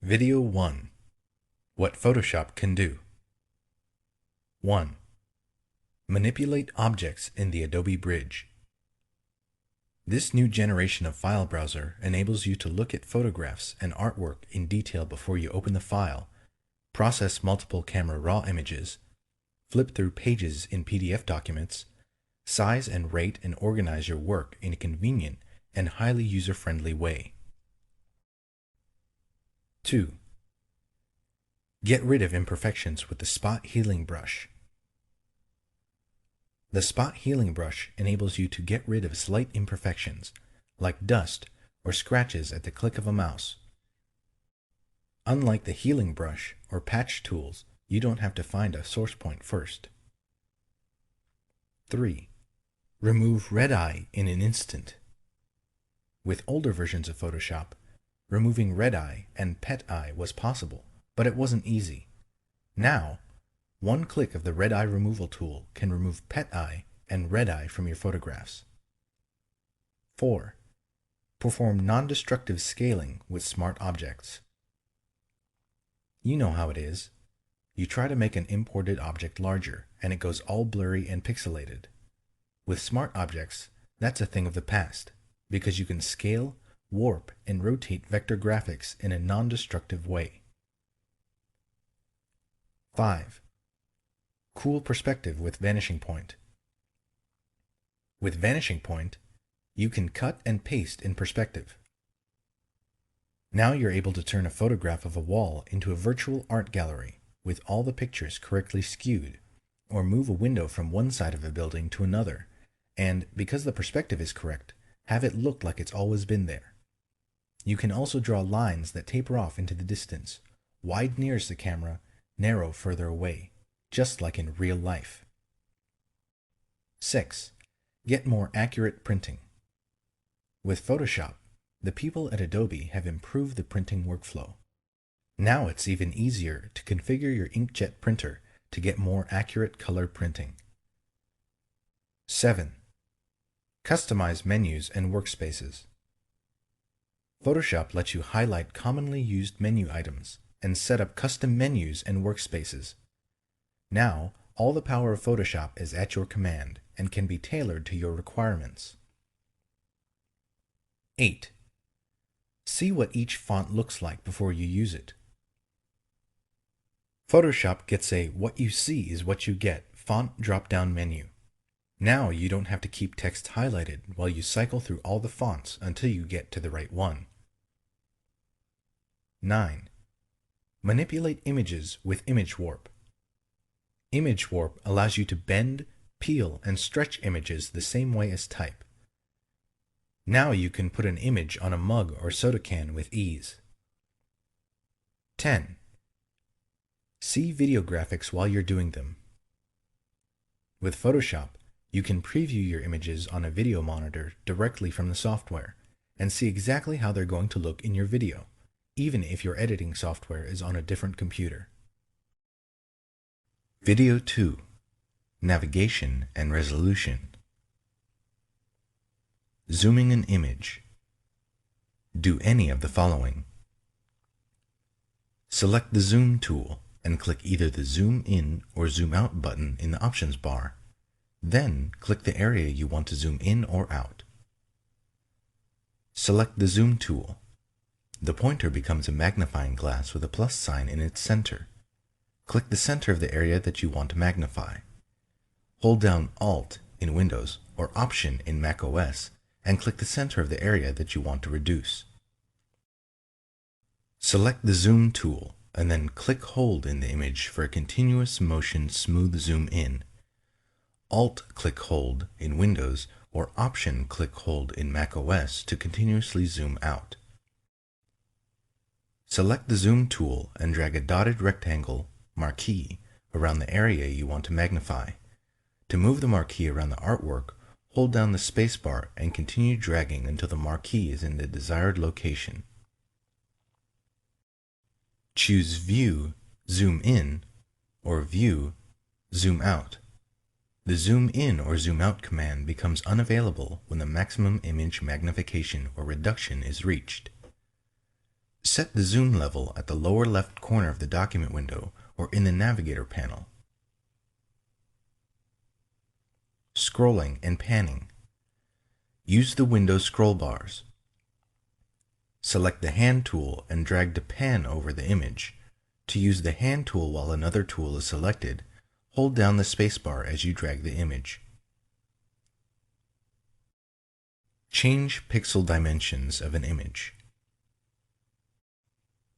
Video 1. What Photoshop can do. 1. Manipulate objects in the Adobe Bridge. This new generation of file browser enables you to look at photographs and artwork in detail before you open the file, process multiple camera raw images, flip through pages in PDF documents, size and rate and organize your work in a convenient and highly user-friendly way. 2. Get rid of imperfections with the Spot Healing Brush. The Spot Healing Brush enables you to get rid of slight imperfections, like dust or scratches at the click of a mouse. Unlike the Healing Brush or patch tools, you don't have to find a source point first. 3. Remove red eye in an instant. With older versions of Photoshop, removing red eye and pet eye was possible, but it wasn't easy. Now, one click of the red eye removal tool can remove pet eye and red eye from your photographs. 4. Perform non-destructive scaling with smart objects. You know how it is. You try to make an imported object larger, and it goes all blurry and pixelated. With smart objects, that's a thing of the past, because you can scale, warp, and rotate vector graphics in a non-destructive way. 5. Cool perspective with Vanishing Point. With Vanishing Point, you can cut and paste in perspective. Now you're able to turn a photograph of a wall into a virtual art gallery with all the pictures correctly skewed, or move a window from one side of a building to another, and, because the perspective is correct, have it look like it's always been there. You can also draw lines that taper off into the distance, wide nearest the camera, narrow further away, just like in real life. 6. Get more accurate printing. With Photoshop, the people at Adobe have improved the printing workflow. Now it's even easier to configure your inkjet printer to get more accurate color printing. 7. Customize menus and workspaces. Photoshop lets you highlight commonly used menu items and set up custom menus and workspaces. Now, all the power of Photoshop is at your command and can be tailored to your requirements. 8. See what each font looks like before you use it. Photoshop gets a "what you see is what you get" font drop-down menu. Now you don't have to keep text highlighted while you cycle through all the fonts until you get to the right one. 9. Manipulate images with Image Warp. Image Warp allows you to bend, peel, and stretch images the same way as type. Now you can put an image on a mug or soda can with ease. 10. See video graphics while you're doing them. With Photoshop, you can preview your images on a video monitor directly from the software and see exactly how they're going to look in your video, even if your editing software is on a different computer. Video 2. Navigation and Resolution. Zooming an image. Do any of the following. Select the Zoom tool and click either the Zoom In or Zoom Out button in the options bar. Then click the area you want to zoom in or out. Select the Zoom tool. The pointer becomes a magnifying glass with a plus sign in its center. Click the center of the area that you want to magnify. Hold down Alt in Windows or Option in macOS and click the center of the area that you want to reduce. Select the Zoom tool and then click-hold in the image for a continuous motion smooth zoom in. Alt-click-hold in Windows or Option-click-hold in macOS to continuously zoom out. Select the Zoom tool and drag a dotted rectangle marquee around the area you want to magnify. To move the marquee around the artwork, hold down the spacebar and continue dragging until the marquee is in the desired location. Choose View, Zoom In, or View, Zoom Out. The Zoom In or Zoom Out command becomes unavailable when the maximum image magnification or reduction is reached. set the zoom level at the lower left corner of the document window or in the navigator panel. Scrolling and panning. Use the window scroll bars. Select the hand tool and drag to pan over the image. To use the hand tool while another tool is selected, hold down the spacebar as you drag the image. Change pixel dimensions of an image.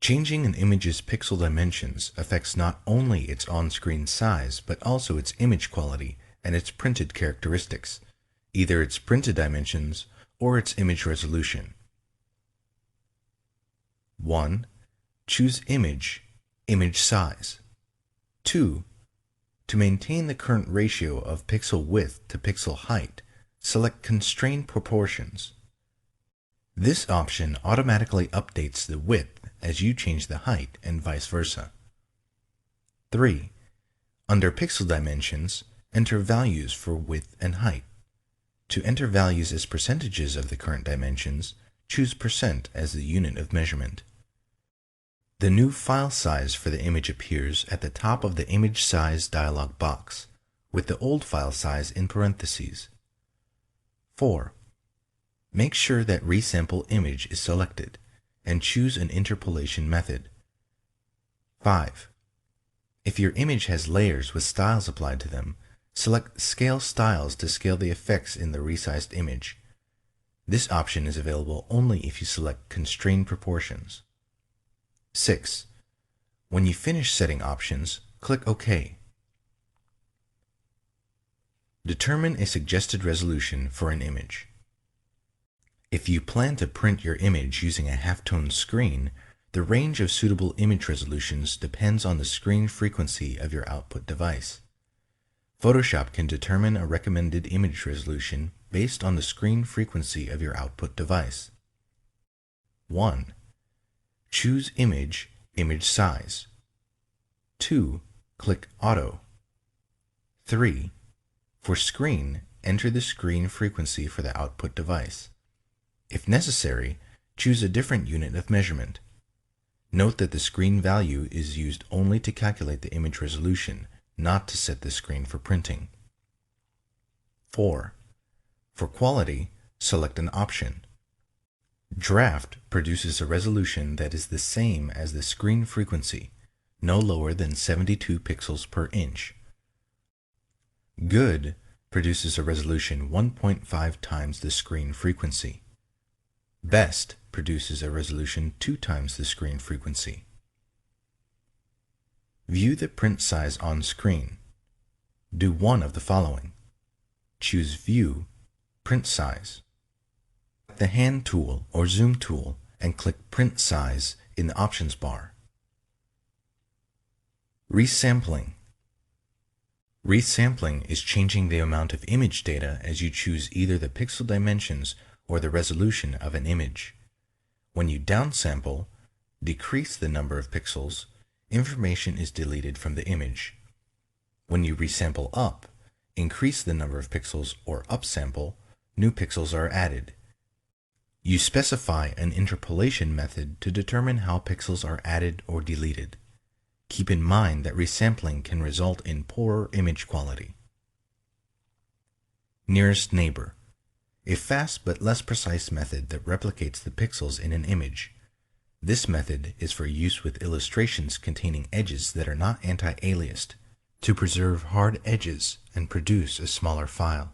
Changing an image's pixel dimensions affects not only its on-screen size, but also its image quality and its printed characteristics, either its printed dimensions or its image resolution. 1. Choose Image, Image Size. 2. To maintain the current ratio of pixel width to pixel height, select Constrain Proportions. This option automatically updates the width as you change the height and vice versa. 3. Under Pixel Dimensions, enter values for width and height. To enter values as percentages of the current dimensions, choose % as the unit of measurement. The new file size for the image appears at the top of the Image Size dialog box, with the old file size in parentheses. 4. Make sure that Resample Image is selected, and choose an interpolation method. 5. If your image has layers with styles applied to them, select Scale Styles to scale the effects in the resized image. This option is available only if you select Constrain Proportions. 6. When you finish setting options, click OK. Determine a suggested resolution for an image. If you plan to print your image using a halftone screen, the range of suitable image resolutions depends on the screen frequency of your output device. Photoshop can determine a recommended image resolution based on the screen frequency of your output device. 1. Choose Image, Image Size. 2. Click Auto. 3. For Screen, enter the screen frequency for the output device. If necessary, choose a different unit of measurement. Note that the screen value is used only to calculate the image resolution, not to set the screen for printing. 4. For quality, select an option. Draft produces a resolution that is the same as the screen frequency, no lower than 72 pixels per inch. Good produces a resolution 1.5 times the screen frequency. Best produces a resolution 2 times the screen frequency. View the print size on screen. Do one of the following. Choose View, Print Size. The Hand tool or Zoom tool and click Print Size in the options bar. Resampling. Resampling is changing the amount of image data as you choose either the pixel dimensions or the resolution of an image. When you downsample, decrease the number of pixels, information is deleted from the image. When you resample up, increase the number of pixels or upsample, new pixels are added. You specify an interpolation method to determine how pixels are added or deleted. Keep in mind that resampling can result in poorer image quality. Nearest neighbor. A fast but less precise method that replicates the pixels in an image. This method is for use with illustrations containing edges that are not anti-aliased, to preserve hard edges and produce a smaller file.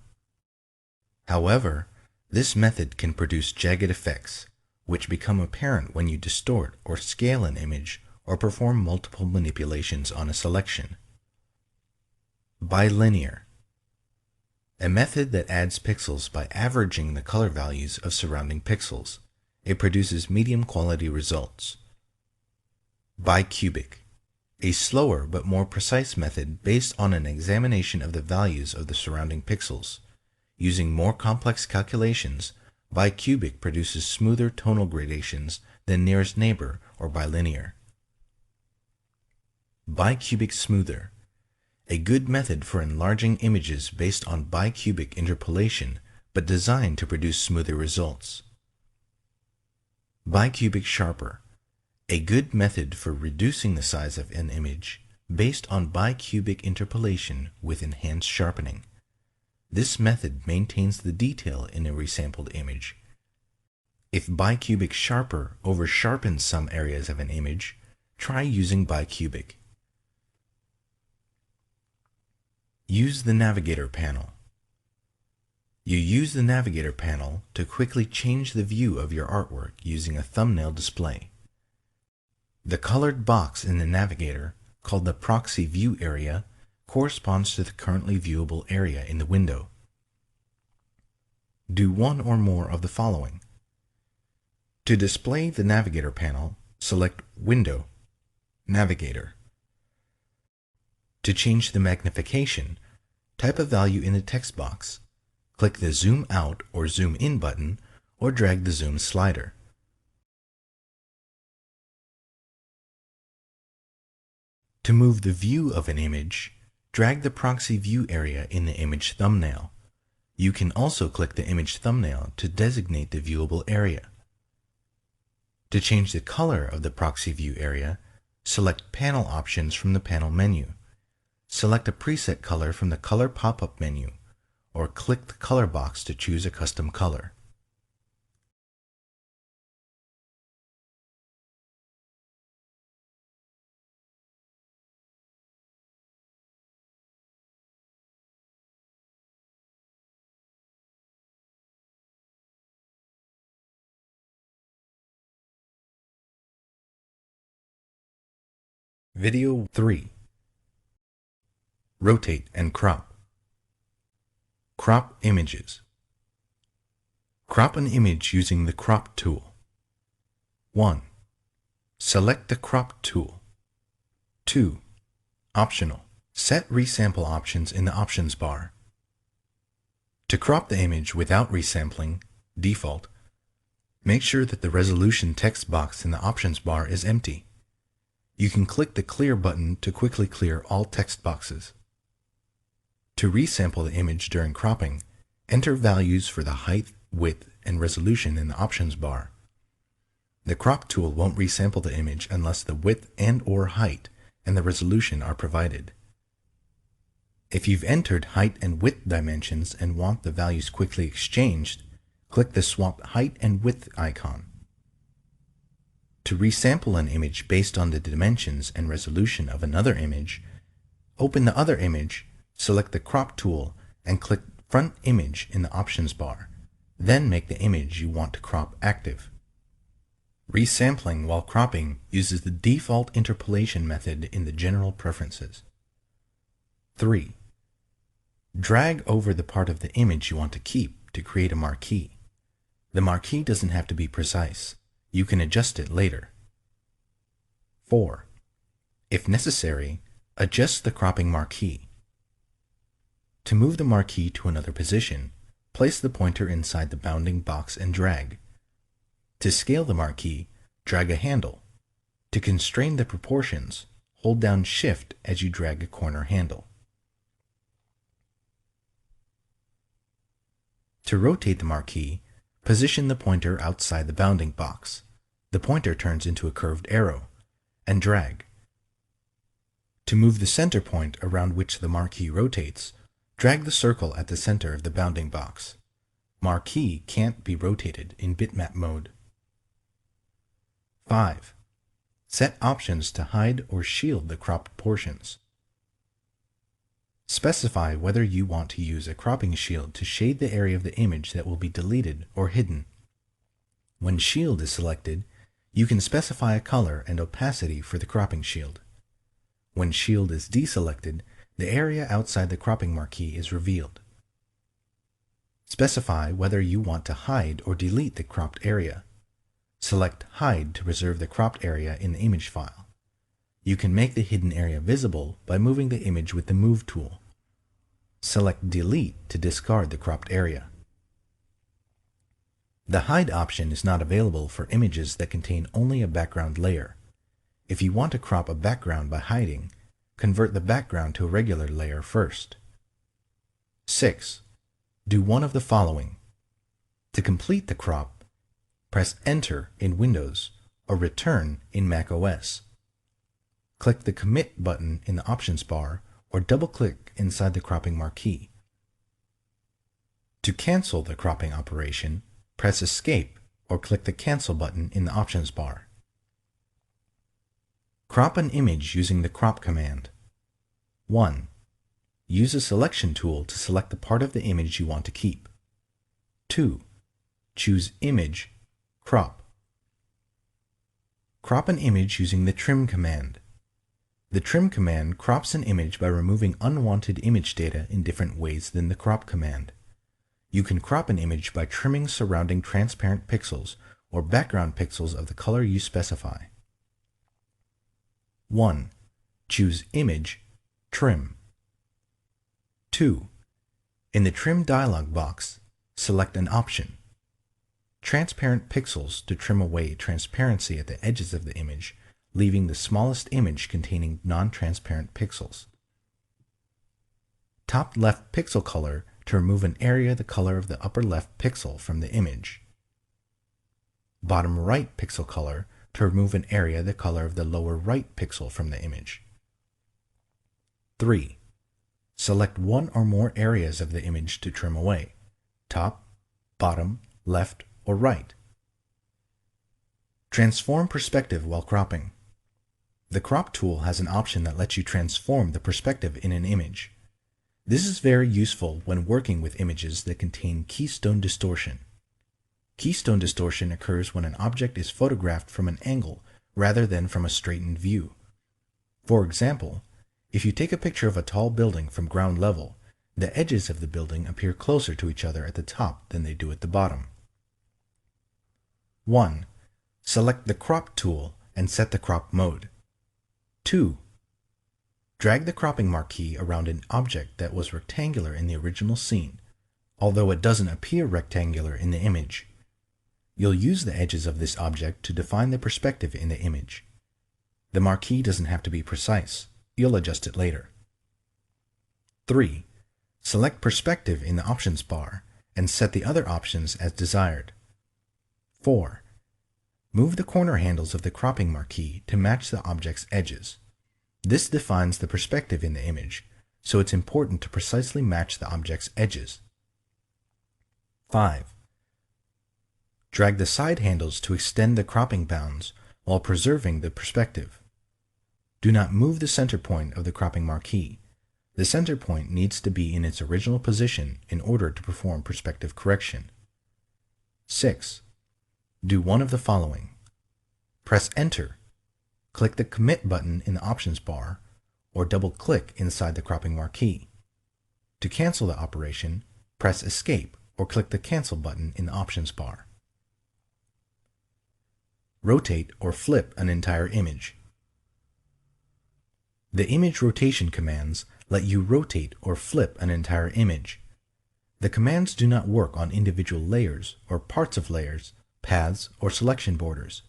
However, this method can produce jagged effects, which become apparent when you distort or scale an image or perform multiple manipulations on a selection. Bilinear. A method that adds pixels by averaging the color values of surrounding pixels. It produces medium quality results. Bicubic. A slower but more precise method based on an examination of the values of the surrounding pixels. Using more complex calculations, bicubic produces smoother tonal gradations than nearest neighbor or bilinear. Bicubic smoother. A good method for enlarging images based on bicubic interpolation, but designed to produce smoother results. Bicubic sharper. A good method for reducing the size of an image based on bicubic interpolation with enhanced sharpening. This method maintains the detail in a resampled image. If bicubic sharper over-sharpens some areas of an image, try using bicubic. Use the Navigator panel. You use the Navigator panel to quickly change the view of your artwork using a thumbnail display. The colored box in the Navigator, called the proxy view area, corresponds to the currently viewable area in the window. Do one or more of the following. To display the Navigator panel, select Window, Navigator. To change the magnification, type a value in the text box. Click the Zoom Out or Zoom In button, or drag the Zoom slider. To move the view of an image, drag the proxy view area in the image thumbnail. You can also click the image thumbnail to designate the viewable area. To change the color of the proxy view area, select Panel Options from the panel menu. Select a preset color from the Color pop-up menu, or click the color box to choose a custom color. Video 3. Rotate and crop. Crop images. Crop an image using the Crop tool. 1. Select the Crop tool. 2. Optional. Set resample options in the options bar. To crop the image without resampling, default, make sure that the resolution text box in the options bar is empty. You can click the Clear button to quickly clear all text boxes. To resample the image during cropping, enter values for the height, width, and resolution in the options bar. The Crop tool won't resample the image unless the width and/or height and the resolution are provided. If you've entered height and width dimensions and want the values quickly exchanged, click the Swap Height and Width icon. To resample an image based on the dimensions and resolution of another image, open the other image, select the Crop tool, and click Front Image in the options bar. Then make the image you want to crop active. Resampling while cropping uses the default interpolation method in the General Preferences. 3. Drag over the part of the image you want to keep to create a marquee. The marquee doesn't have to be precise. You can adjust it later. 4. If necessary, adjust the cropping marquee. To move the marquee to another position, place the pointer inside the bounding box and drag. To scale the marquee, drag a handle. To constrain the proportions, hold down Shift as you drag a corner handle. To rotate the marquee, position the pointer outside the bounding box. The pointer turns into a curved arrow, and drag. To move the center point around which the marquee rotates, drag the circle at the center of the bounding box. Marquee can't be rotated in bitmap mode. 5. Set options to hide or shield the cropped portions. Specify whether you want to use a cropping shield to shade the area of the image that will be deleted or hidden. When Shield is selected, you can specify a color and opacity for the cropping shield. When Shield is deselected, the area outside the cropping marquee is revealed. Specify whether you want to hide or delete the cropped area. Select Hide to preserve the cropped area in the image file. You can make the hidden area visible by moving the image with the Move tool. Select Delete to discard the cropped area. The Hide option is not available for images that contain only a background layer. If you want to crop a background by hiding, convert the background to a regular layer first. 6. Do one of the following. To complete the crop, press Enter in Windows or Return in macOS. Click the Commit button in the options bar or double-click inside the cropping marquee. To cancel the cropping operation, press Escape or click the Cancel button in the options bar. Crop an image using the Crop command. 1. Use a selection tool to select the part of the image you want to keep. 2. Choose Image, Crop. Crop an image using the Trim command. The Trim command crops an image by removing unwanted image data in different ways than the Crop command. You can crop an image by trimming surrounding transparent pixels or background pixels of the color you specify. 1. Choose Image, Trim. 2. In the Trim dialog box, select an option. Transparent pixels to trim away transparency at the edges of the image, leaving the smallest image containing non-transparent pixels. Top left pixel color to remove an area the color of the upper left pixel from the image. Bottom right pixel color to remove an area the color of the lower right pixel from the image. 3. Select one or more areas of the image to trim away: top, bottom, left, or right. Transform perspective while cropping. The Crop tool has an option that lets you transform the perspective in an image. This is very useful when working with images that contain keystone distortion. Keystone distortion occurs when an object is photographed from an angle rather than from a straightened view. For example, if you take a picture of a tall building from ground level, the edges of the building appear closer to each other at the top than they do at the bottom. 1. Select the Crop tool and set the crop mode. 2. Drag the cropping marquee around an object that was rectangular in the original scene, although it doesn't appear rectangular in the image. You'll use the edges of this object to define the perspective in the image. The marquee doesn't have to be precise. You'll adjust it later. 3. Select Perspective in the options bar and set the other options as desired. 4. Move the corner handles of the cropping marquee to match the object's edges. This defines the perspective in the image, so it's important to precisely match the object's edges. 5. Drag the side handles to extend the cropping bounds while preserving the perspective. Do not move the center point of the cropping marquee. The center point needs to be in its original position in order to perform perspective correction. 6. Do one of the following. Press Enter. Click the Commit button in the options bar, or double-click inside the cropping marquee. To cancel the operation, press Escape or click the Cancel button in the options bar. Rotate or flip an entire image. The image rotation commands let you rotate or flip an entire image. The commands do not work on individual layers or parts of layers, paths, or selection borders.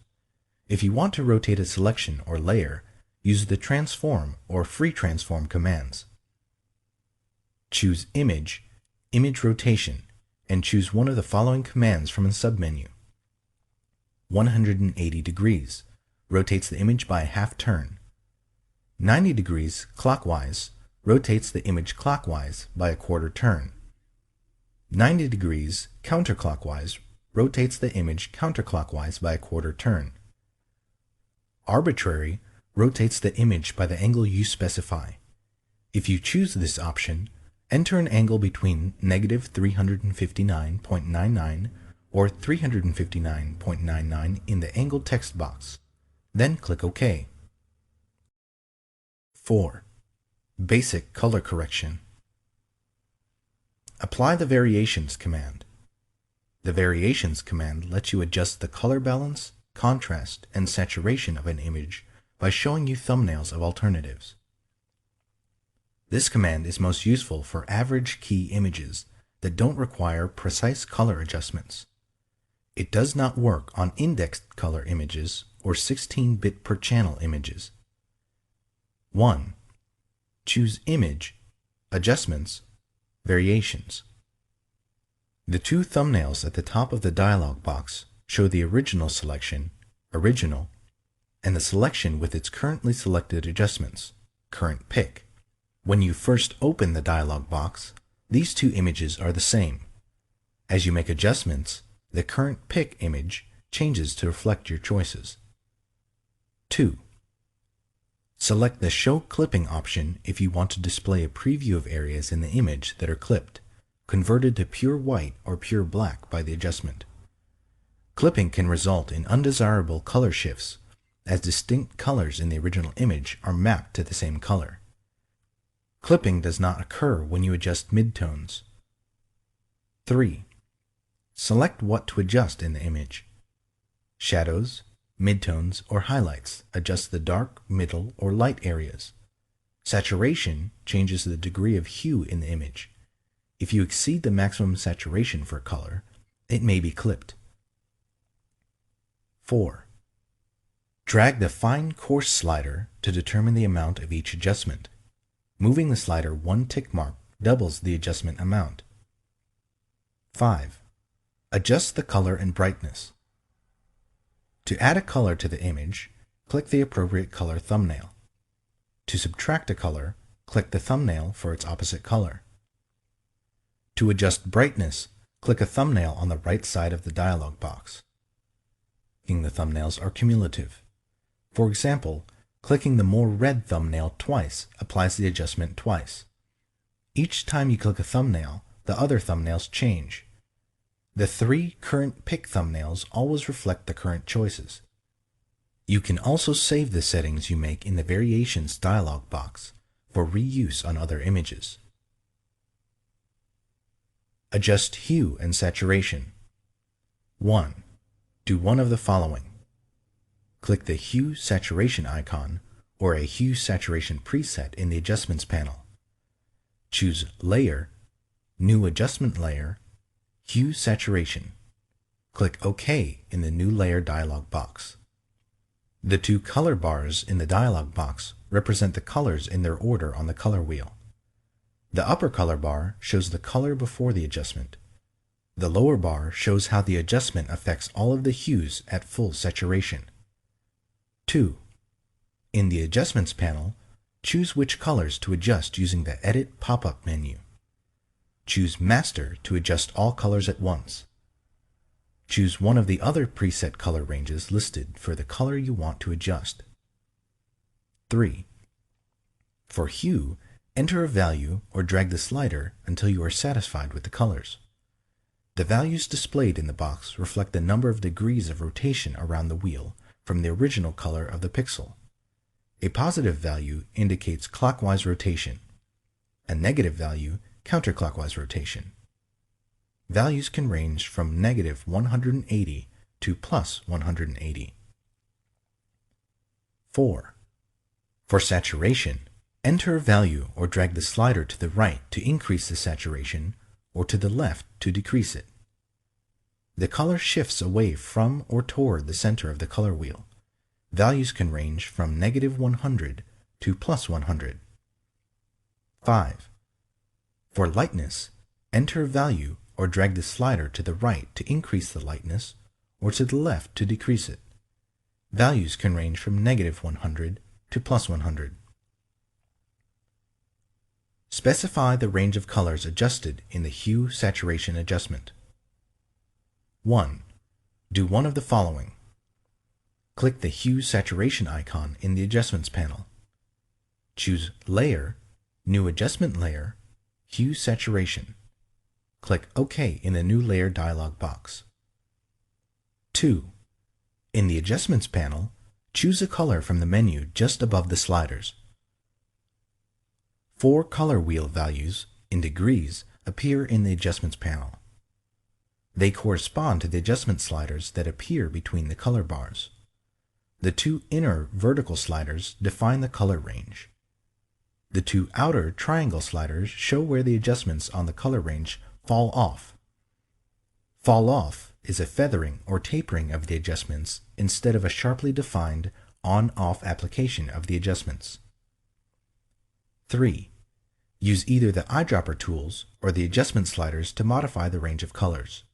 If you want to rotate a selection or layer, use the Transform or Free Transform commands. Choose Image, Image Rotation, and choose one of the following commands from a submenu. 180 degrees rotates the image by a half turn. 90 degrees clockwise rotates the image clockwise by a quarter turn. 90 degrees counterclockwise rotates the image counterclockwise by a quarter turn. Arbitrary rotates the image by the angle you specify. If you choose this option, enter an angle between -359.99 or 359.99 in the angle text box. Then click OK. 4. Basic color correction. Apply the Variations command. The Variations command lets you adjust the color balance, contrast, and saturation of an image by showing you thumbnails of alternatives. This command is most useful for average key images that don't require precise color adjustments. It does not work on indexed color images or 16-bit per channel images. 1. Choose Image, Adjustments, Variations. The two thumbnails at the top of the dialog box show the original selection, Original, and the selection with its currently selected adjustments, Current Pick. When you first open the dialog box, these two images are the same. As you make adjustments, the Current Pick image changes to reflect your choices. 2. Select the Show Clipping option if you want to display a preview of areas in the image that are clipped, converted to pure white or pure black by the adjustment. Clipping can result in undesirable color shifts, as distinct colors in the original image are mapped to the same color. Clipping does not occur when you adjust midtones. 3. Select what to adjust in the image. Shadows, midtones, or highlights adjust the dark, middle, or light areas. Saturation changes the degree of hue in the image. If you exceed the maximum saturation for a color, it may be clipped. 4. Drag the Fine Coarse slider to determine the amount of each adjustment. Moving the slider one tick mark doubles the adjustment amount. 5. Adjust the color and brightness. To add a color to the image, click the appropriate color thumbnail. To subtract a color, click the thumbnail for its opposite color. To adjust brightness, click a thumbnail on the right side of the dialog box. The thumbnails are cumulative. For example, clicking the More Red thumbnail twice applies the adjustment twice. Each time you click a thumbnail, the other thumbnails change. The 3 Current Pick thumbnails always reflect the current choices. You can also save the settings you make in the Variations dialog box for reuse on other images. Adjust hue and saturation. 1. Do one of the following. Click the Hue Saturation icon or a Hue Saturation preset in the Adjustments panel. Choose Layer, New Adjustment Layer, Hue Saturation. Click OK in the New Layer dialog box. The 2 color bars in the dialog box represent the colors in their order on the color wheel. The upper color bar shows the color before the adjustment. The lower bar shows how the adjustment affects all of the hues at full saturation. 2. In the Adjustments panel, choose which colors to adjust using the Edit pop-up menu. Choose Master to adjust all colors at once. Choose one of the other preset color ranges listed for the color you want to adjust. 3. For hue, enter a value or drag the slider until you are satisfied with the colors. The values displayed in the box reflect the number of degrees of rotation around the wheel from the original color of the pixel. A positive value indicates clockwise rotation. A negative value, counterclockwise rotation. Values can range from negative 180 to plus 180. 4. For saturation, enter a value or drag the slider to the right to increase the saturation or to the left to decrease it. The color shifts away from or toward the center of the color wheel. Values can range from negative 100 to plus 100. 5. For lightness, enter a value or drag the slider to the right to increase the lightness or to the left to decrease it. Values can range from negative 100 to plus 100. Specify the range of colors adjusted in the Hue Saturation adjustment. 1. Do one of the following. Click the Hue Saturation icon in the Adjustments panel. Choose Layer, New Adjustment Layer, Hue Saturation. Click OK in the New Layer dialog box. 2. In the Adjustments panel, choose a color from the menu just above the sliders. 4 color wheel values, in degrees, appear in the Adjustments panel. They correspond to the adjustment sliders that appear between the color bars. The 2 inner vertical sliders define the color range. The 2 outer triangle sliders show where the adjustments on the color range fall off. Fall off is a feathering or tapering of the adjustments instead of a sharply defined on-off application of the adjustments. 3. Use either the eyedropper tools or the adjustment sliders to modify the range of colors.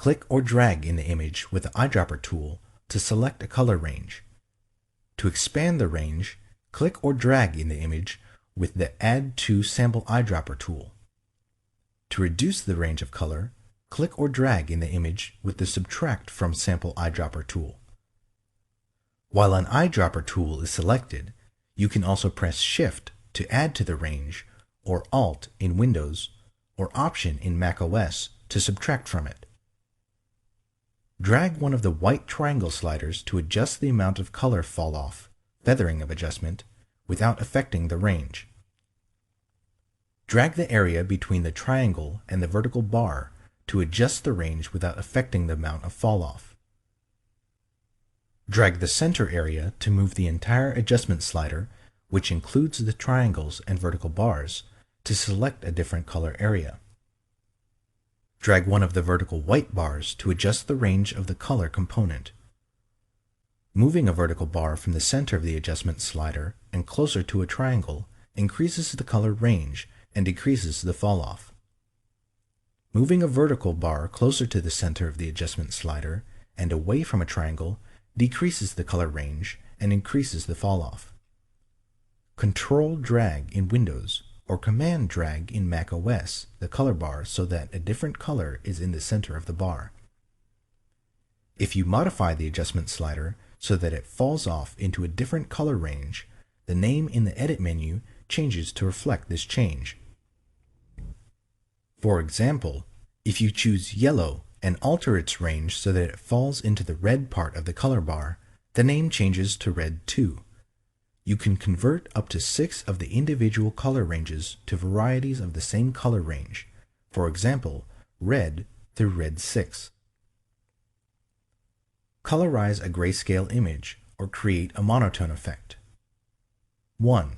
click or drag in the image with the eyedropper tool to select a color range. To expand the range, click or drag in the image with the Add to Sample Eyedropper tool. To reduce the range of color, click or drag in the image with the Subtract from Sample Eyedropper tool. While an eyedropper tool is selected, you can also press Shift to add to the range, or Alt in Windows, or Option in macOS to subtract from it. Drag one of the white triangle sliders to adjust the amount of color fall off, feathering of adjustment, without affecting the range. Drag the area between the triangle and the vertical bar to adjust the range without affecting the amount of fall off. Drag the center area to move the entire adjustment slider, which includes the triangles and vertical bars, to select a different color area. Drag one of the vertical white bars to adjust the range of the color component. Moving a vertical bar from the center of the adjustment slider and closer to a triangle increases the color range and decreases the fall-off. Moving a vertical bar closer to the center of the adjustment slider and away from a triangle decreases the color range and increases the fall-off. Control drag in Windows or Command drag in macOS the color bar so that a different color is in the center of the bar. If you modify the adjustment slider so that it falls off into a different color range, the name in the Edit menu changes to reflect this change. For example, if you choose yellow and alter its range so that it falls into the red part of the color bar, the name changes to red 2. You can convert up to 6 of the individual color ranges to varieties of the same color range, for example, red through red 6. Colorize a grayscale image or create a monotone effect. 1.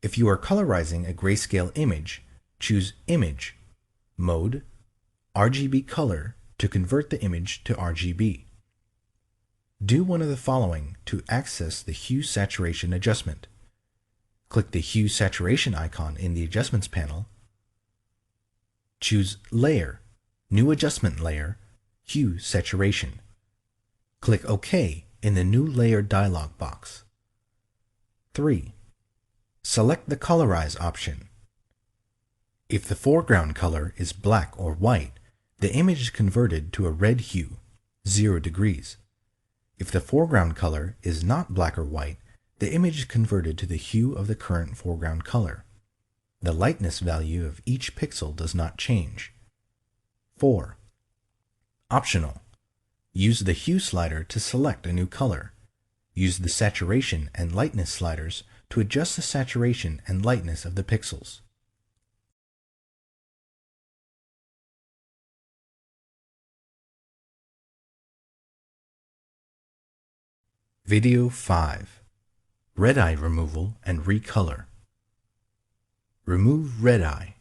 If you are colorizing a grayscale image, choose Image, Mode, RGB Color to convert the image to RGB. Do one of the following to access the Hue Saturation adjustment. Click the Hue Saturation icon in the Adjustments panel. Choose Layer, New Adjustment Layer, Hue Saturation. Click OK in the New Layer dialog box. 3. Select the Colorize option. If the foreground color is black or white, the image is converted to a red hue, 0 degrees. If the foreground color is not black or white, the image is converted to the hue of the current foreground color. The lightness value of each pixel does not change. 4. Optional. Use the Hue slider to select a new color. Use the Saturation and Lightness sliders to adjust the saturation and lightness of the pixels. Video 5. Red eye removal and recolor. Remove red eye.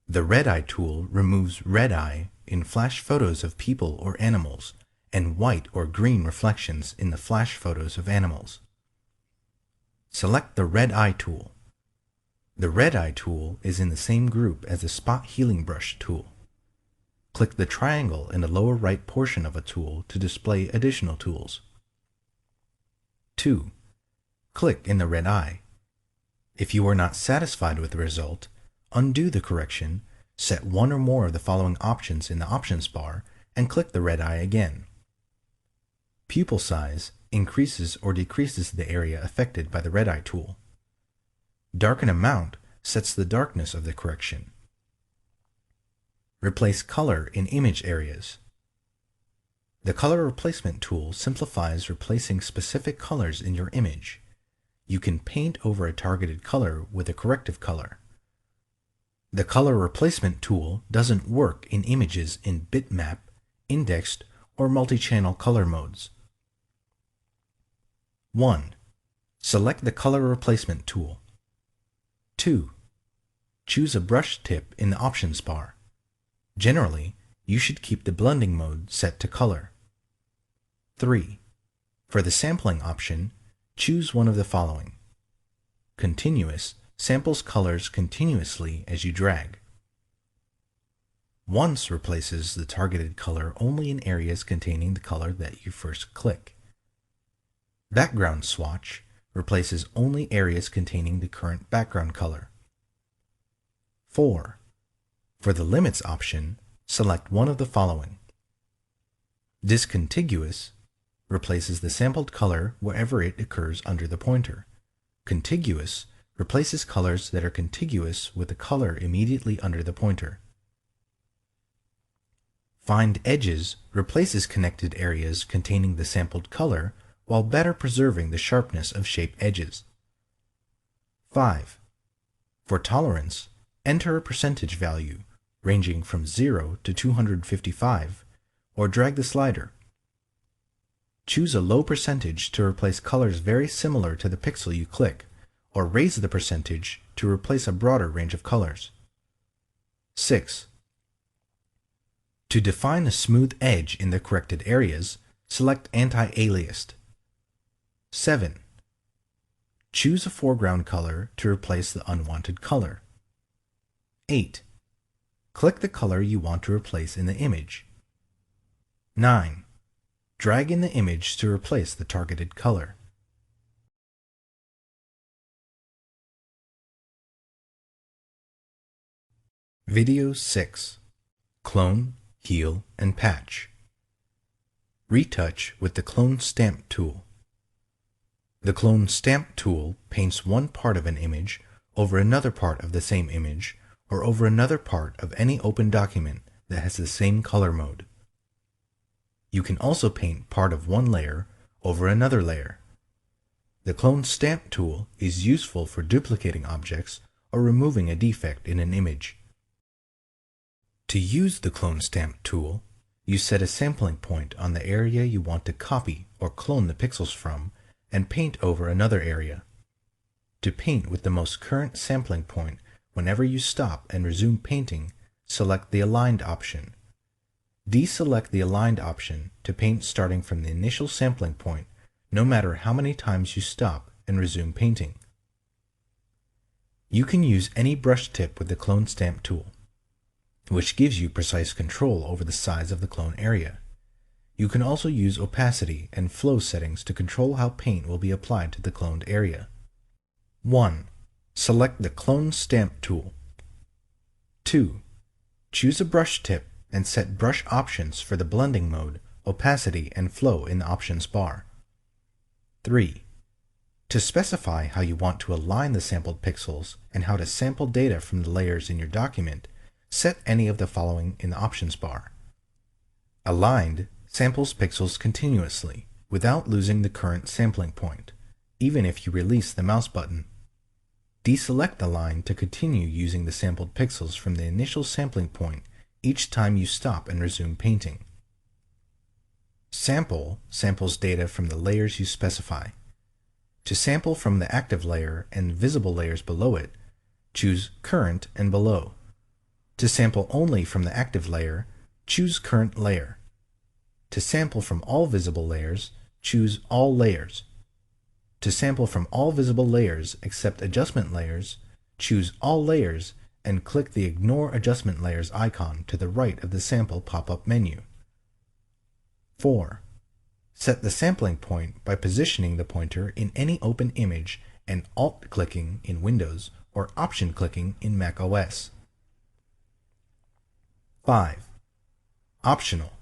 The red eye tool removes red eye in flash photos of people or animals and white or green reflections in the flash photos of animals. Select the red eye tool. The red eye tool is in the same group as the spot healing brush tool. Click the triangle in the lower right portion of a tool to display additional tools. 2. Click in the red eye. If you are not satisfied with the result, undo the correction, set one or more of the following options in the options bar, and click the red eye again. Pupil size increases or decreases the area affected by the red eye tool. Darken amount sets the darkness of the correction. Replace color in image areas. The color replacement tool simplifies replacing specific colors in your image. You can paint over a targeted color with a corrective color. The color replacement tool doesn't work in images in bitmap, indexed, or multi-channel color modes. 1. Select the color replacement tool. 2. Choose a brush tip in the options bar. Generally, you should keep the blending mode set to color. 3. For the sampling option, choose one of the following. Continuous samples colors continuously as you drag. Once replaces the targeted color only in areas containing the color that you first click. Background swatch replaces only areas containing the current background color. 4. For the limits option, select one of the following. Discontiguous replaces the sampled color wherever it occurs under the pointer. Contiguous replaces colors that are contiguous with the color immediately under the pointer. Find edges replaces connected areas containing the sampled color while better preserving the sharpness of shape edges. 5. For tolerance, enter a percentage value ranging from 0 to 255 or drag the slider. Choose a low percentage to replace colors very similar to the pixel you click, or raise the percentage to replace a broader range of colors. 6. To define a smooth edge in the corrected areas, select Anti-Aliased. 7. Choose a foreground color to replace the unwanted color. 8. Click the color you want to replace in the image. 9. Drag in the image to replace the targeted color. Video 6. Clone, Heal, and Patch. Retouch with the Clone Stamp tool. The Clone Stamp tool paints one part of an image over another part of the same image or over another part of any open document that has the same color mode. You can also paint part of one layer over another layer. The Clone Stamp tool is useful for duplicating objects or removing a defect in an image. To use the Clone Stamp tool, you set a sampling point on the area you want to copy or clone the pixels from and paint over another area. To paint with the most current sampling point, whenever you stop and resume painting, select the Aligned option. Deselect the Aligned option to paint starting from the initial sampling point, no matter how many times you stop and resume painting. You can use any brush tip with the Clone Stamp tool, which gives you precise control over the size of the clone area. You can also use opacity and flow settings to control how paint will be applied to the cloned area. 1. Select the Clone Stamp tool. 2. Choose a brush tip and set brush options for the blending mode, opacity, and flow in the options bar. 3. To specify how you want to align the sampled pixels and how to sample data from the layers in your document, set any of the following in the options bar. Aligned samples pixels continuously without losing the current sampling point, even if you release the mouse button. Deselect Aligned to continue using the sampled pixels from the initial sampling point each time you stop and resume painting. Sample samples data from the layers you specify. To sample from the active layer and visible layers below it, choose Current and Below. To sample only from the active layer, choose Current Layer. To sample from all visible layers, choose All Layers. To sample from all visible layers except adjustment layers, choose All Layers and click the Ignore Adjustment Layers icon to the right of the Sample pop-up menu. 4. Set the sampling point by positioning the pointer in any open image and Alt-clicking in Windows or Option-clicking in Mac OS. 5. Optional.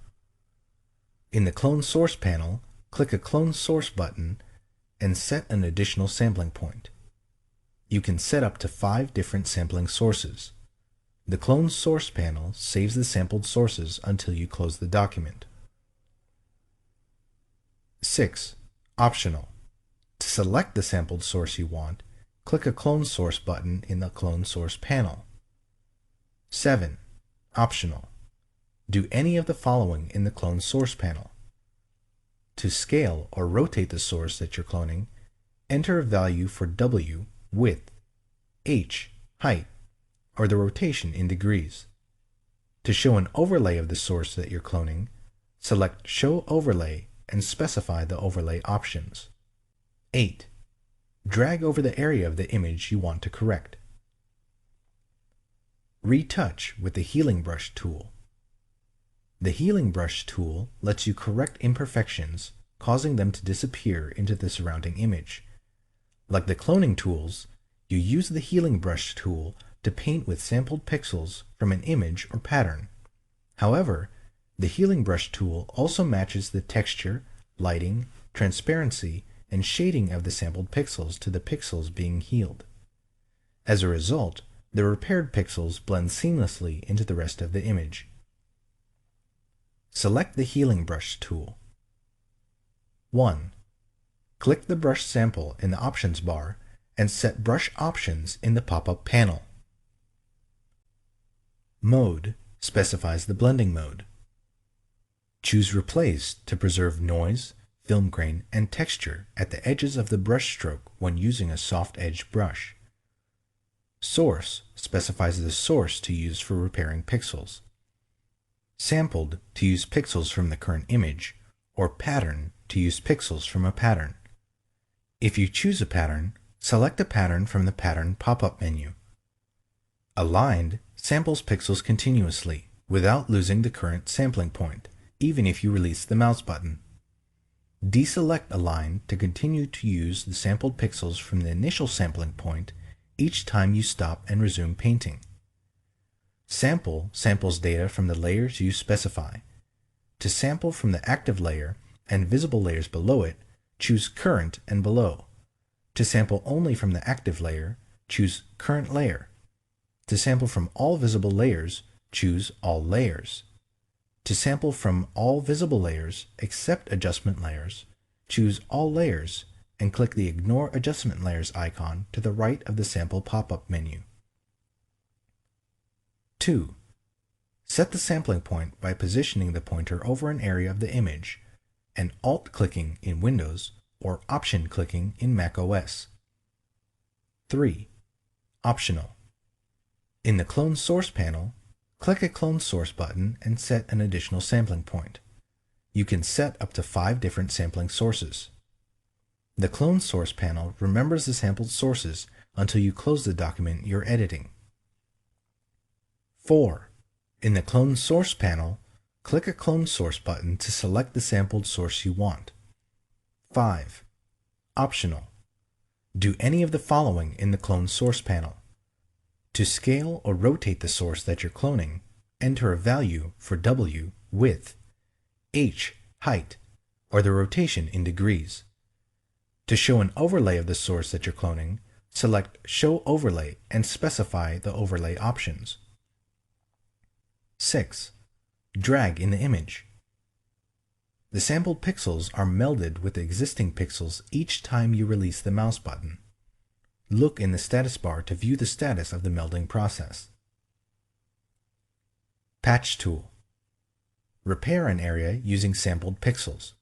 In the Clone Source panel, click a Clone Source button and set an additional sampling point. You can set up to 5 different sampling sources. The Clone Source panel saves the sampled sources until you close the document. 6. Optional. To select the sampled source you want, click a Clone Source button in the Clone Source panel. 7. Optional. Do any of the following in the Clone Source panel. To scale or rotate the source that you're cloning, enter a value for W, width, H, height, or the rotation in degrees. To show an overlay of the source that you're cloning, select Show Overlay and specify the overlay options. 8. Drag over the area of the image you want to correct. Retouch with the Healing Brush tool. The Healing Brush tool lets you correct imperfections, causing them to disappear into the surrounding image. Like the cloning tools, you use the Healing Brush tool to paint with sampled pixels from an image or pattern. However, the Healing Brush tool also matches the texture, lighting, transparency, and shading of the sampled pixels to the pixels being healed. As a result, the repaired pixels blend seamlessly into the rest of the image. Select the Healing Brush tool. 1. Click the brush sample in the options bar and set brush options in the pop-up panel. Mode specifies the blending mode. Choose Replace to preserve noise, film grain, and texture at the edges of the brush stroke when using a soft-edged brush. Source specifies the source to use for repairing pixels. Sampled to use pixels from the current image, or Pattern to use pixels from a pattern. If you choose a pattern, select a pattern from the Pattern pop-up menu. Aligned samples pixels continuously without losing the current sampling point, even if you release the mouse button. Deselect Align to continue to use the sampled pixels from the initial sampling point each time you stop and resume painting. Sample samples data from the layers you specify. To sample from the active layer and visible layers below it, choose Current and Below. To sample only from the active layer, choose Current Layer. To sample from all visible layers, choose All Layers. To sample from all visible layers except adjustment layers, choose All Layers and click the Ignore Adjustment Layers icon to the right of the sample pop-up menu. 2. Set the sampling point by positioning the pointer over an area of the image and Alt-clicking in Windows or Option-clicking in macOS. 3. Optional. In the Clone Source panel, click a Clone Source button and set an additional sampling point. You can set up to 5 different sampling sources. The Clone Source panel remembers the sampled sources until you close the document you're editing. 4. In the Clone Source panel, click a Clone Source button to select the sampled source you want. 5. Optional. Do any of the following in the Clone Source panel. To scale or rotate the source that you're cloning, enter a value for W, width, H, height, or the rotation in degrees. To show an overlay of the source that you're cloning, select Show Overlay and specify the overlay options. 6. Drag in the image. The sampled pixels are melded with the existing pixels each time you release the mouse button. Look in the status bar to view the status of the melding process. Patch tool. Repair an area using sampled pixels.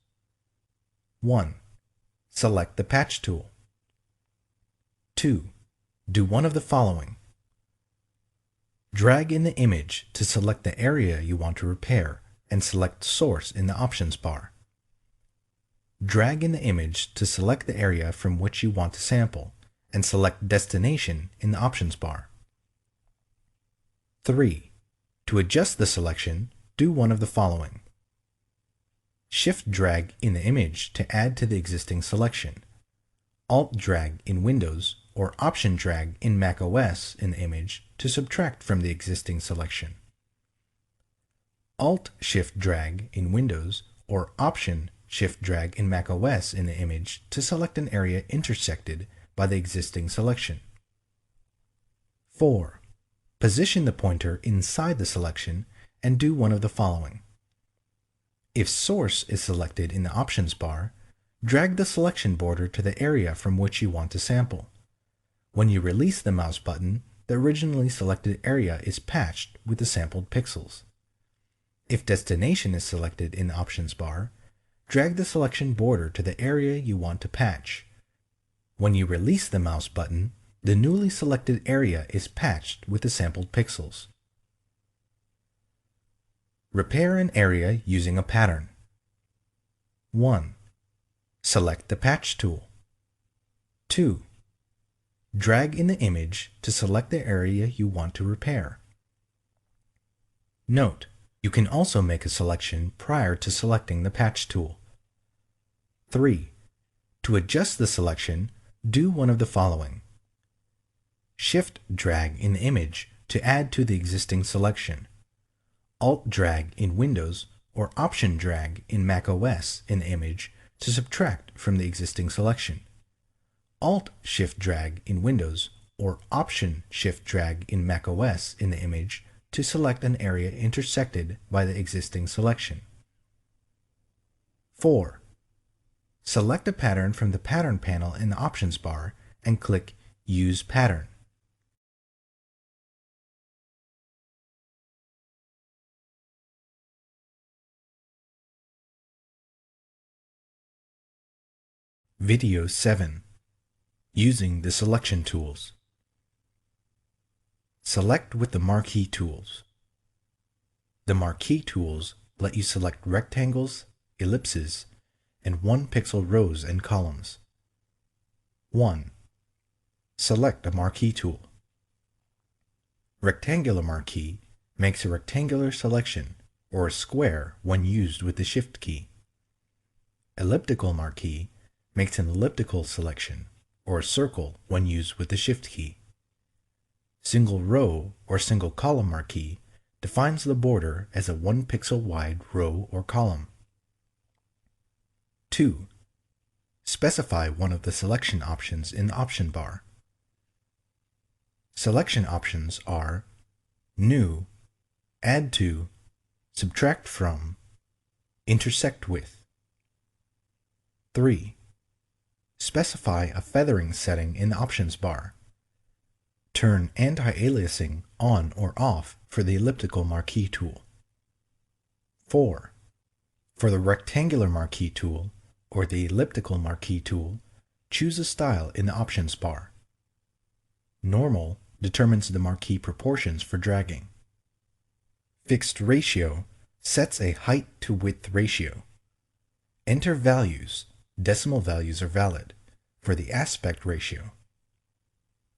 1. Select the Patch tool. 2. Do one of the following. Drag in the image to select the area you want to repair and select Source in the options bar. Drag in the image to select the area from which you want to sample and select Destination in the options bar. 3. To adjust the selection, do one of the following. Shift drag in the image to add to the existing selection. Alt drag in Windows or Option drag in macOS in the image to subtract from the existing selection. Alt shift drag in Windows or Option shift drag in macOS in the image to select an area intersected by the existing selection. 4. Position the pointer inside the selection and do one of the following. If Source is selected in the options bar, drag the selection border to the area from which you want to sample. When you release the mouse button, the originally selected area is patched with the sampled pixels. If Destination is selected in the options bar, drag the selection border to the area you want to patch. When you release the mouse button, the newly selected area is patched with the sampled pixels. Repair an area using a pattern. 1. Select the Patch tool. 2. Drag in the image to select the area you want to repair. Note, you can also make a selection prior to selecting the patch tool. 3. To adjust the selection, do one of the following. Shift-drag in image to add to the existing selection. Alt-drag in Windows or Option-drag in macOS in the image to subtract from the existing selection. Alt-shift-drag in Windows or Option-shift-drag in macOS in the image to select an area intersected by the existing selection. 4. Select a pattern from the Pattern panel in the Options bar and click Use Pattern. Video 7. Using the Selection Tools. Select with the Marquee tools. The Marquee tools let you select rectangles, ellipses, and 1-pixel rows and columns. 1. Select a Marquee tool. Rectangular Marquee makes a rectangular selection or a square when used with the Shift key. Elliptical Marquee makes an elliptical selection or a circle when used with the Shift key. Single row or single column marquee defines the border as a 1-pixel wide row or column. 2. Specify one of the selection options in the option bar. Selection options are New, Add to, Subtract from, Intersect with. 3. Specify a feathering setting in the options bar. Turn anti-aliasing on or off for the elliptical marquee tool. 4. For the rectangular marquee tool or the elliptical marquee tool, choose a style in the options bar. Normal determines the marquee proportions for dragging. Fixed ratio sets a height to width ratio. Enter values, decimal values are valid, for the aspect ratio.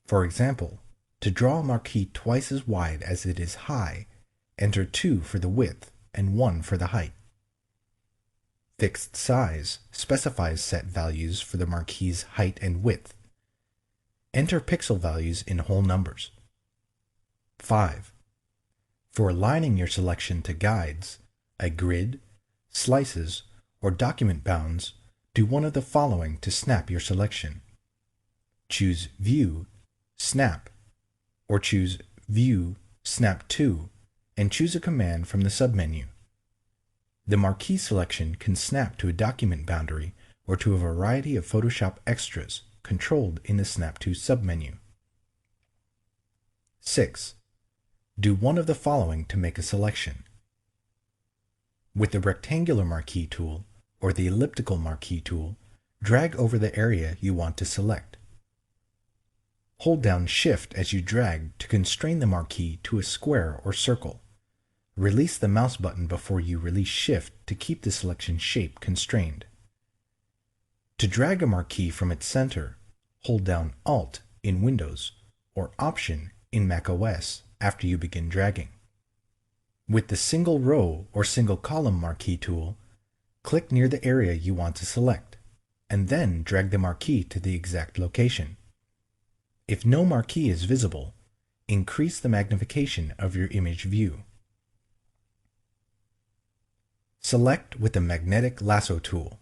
For example, to draw a marquee twice as wide as it is high, enter 2 for the width and 1 for the height. Fixed size specifies set values for the marquee's height and width. Enter pixel values in whole numbers. 5. For aligning your selection to guides, a grid, slices, or document bounds, do one of the following to snap your selection. Choose View, Snap, or choose View, Snap to, and choose a command from the submenu. The marquee selection can snap to a document boundary or to a variety of Photoshop extras controlled in the Snap to submenu. 6. Do one of the following to make a selection. With the rectangular marquee tool or the elliptical marquee tool, drag over the area you want to select. Hold down Shift as you drag to constrain the marquee to a square or circle. Release the mouse button before you release Shift to keep the selection shape constrained. To drag a marquee from its center, hold down Alt in Windows or Option in macOS after you begin dragging. With the single row or single column marquee tool, click near the area you want to select, and then drag the marquee to the exact location. If no marquee is visible, increase the magnification of your image view. Select with the Magnetic Lasso tool.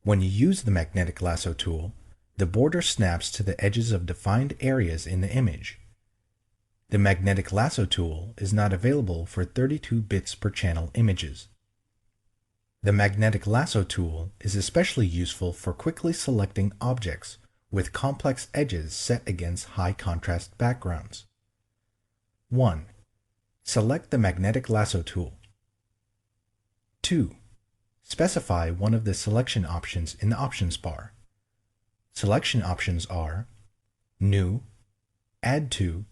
When you use the Magnetic Lasso tool, the border snaps to the edges of defined areas in the image. The Magnetic Lasso tool is not available for 32 bits per channel images. The Magnetic Lasso tool is especially useful for quickly selecting objects with complex edges set against high contrast backgrounds. 1. Select the Magnetic Lasso tool. 2. Specify one of the selection options in the options bar. Selection options are New, Add to,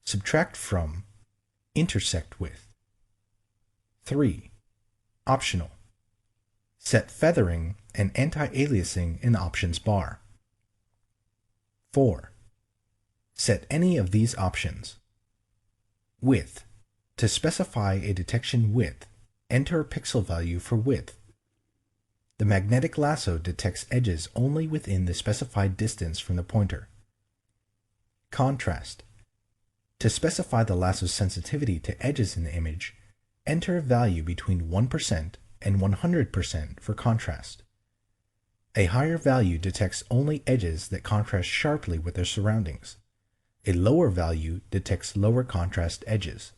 Subtract from, Intersect with. 3. Optional. Set feathering and anti-aliasing in the options bar. 4. Set any of these options. Width, To specify a detection width, enter a pixel value for width. The magnetic lasso detects edges only within the specified distance from the pointer. Contrast. To specify the lasso's sensitivity to edges in the image, enter a value between 1% and 100% for contrast. A higher value detects only edges that contrast sharply with their surroundings. A lower value detects lower contrast edges.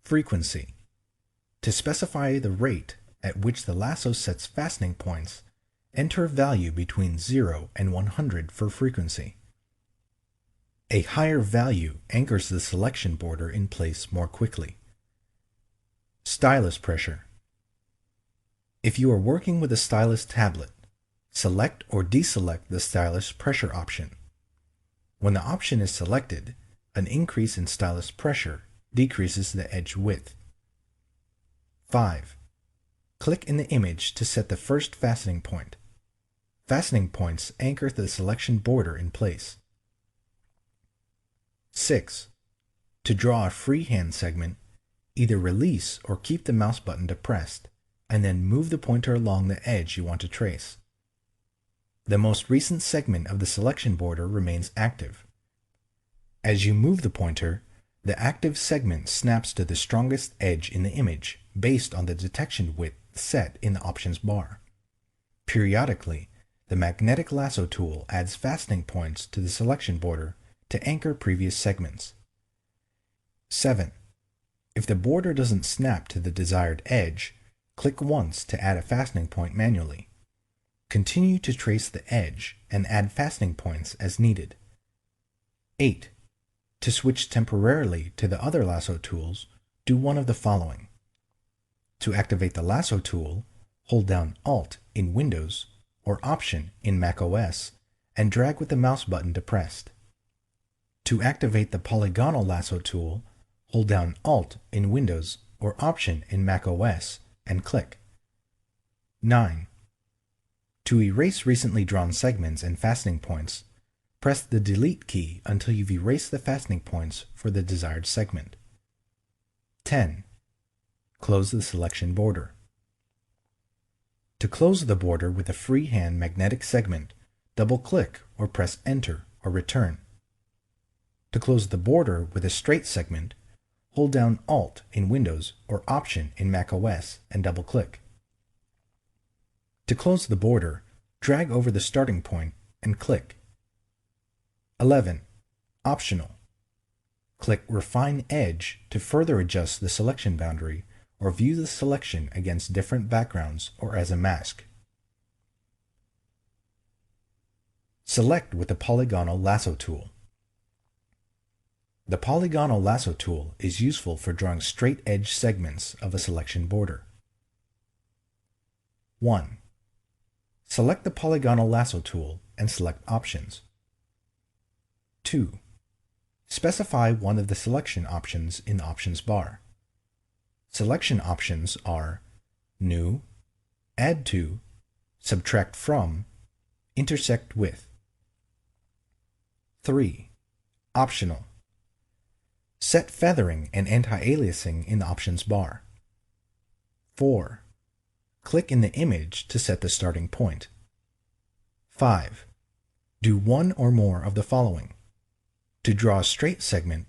Frequency. To specify the rate at which the lasso sets fastening points, enter a value between 0 and 100 for frequency. A higher value anchors the selection border in place more quickly. Stylus pressure. If you are working with a stylus tablet, select or deselect the stylus pressure option. When the option is selected, an increase in stylus pressure decreases the edge width. 5. Click in the image to set the first fastening point. Fastening points anchor the selection border in place. 6. To draw a freehand segment, either release or keep the mouse button depressed, and then move the pointer along the edge you want to trace. The most recent segment of the selection border remains active. As you move the pointer, the active segment snaps to the strongest edge in the image based on the detection width set in the options bar. Periodically, the magnetic lasso tool adds fastening points to the selection border to anchor previous segments. 7. If the border doesn't snap to the desired edge, click once to add a fastening point manually. Continue to trace the edge and add fastening points as needed. 8. To switch temporarily to the other lasso tools, do one of the following. To activate the lasso tool, hold down Alt in Windows or Option in macOS and drag with the mouse button depressed. To activate the polygonal lasso tool, hold down Alt in Windows or Option in macOS and click. 9. To erase recently drawn segments and fastening points, press the Delete key until you've erased the fastening points for the desired segment. 10. Close the selection border. To close the border with a freehand magnetic segment, double-click or press Enter or Return. To close the border with a straight segment, hold down Alt in Windows or Option in macOS and double-click. To close the border, drag over the starting point and click. 11. Optional. Click Refine Edge to further adjust the selection boundary or view the selection against different backgrounds or as a mask. Select with the polygonal lasso tool. The polygonal lasso tool is useful for drawing straight edge segments of a selection border. 1. Select the polygonal lasso tool and select Options. 2. Specify one of the selection options in the options bar. Selection options are New, Add to, Subtract from, Intersect with. 3. Optional. Set feathering and anti-aliasing in the options bar. 4. Click in the image to set the starting point. 5. Do one or more of the following. To draw a straight segment,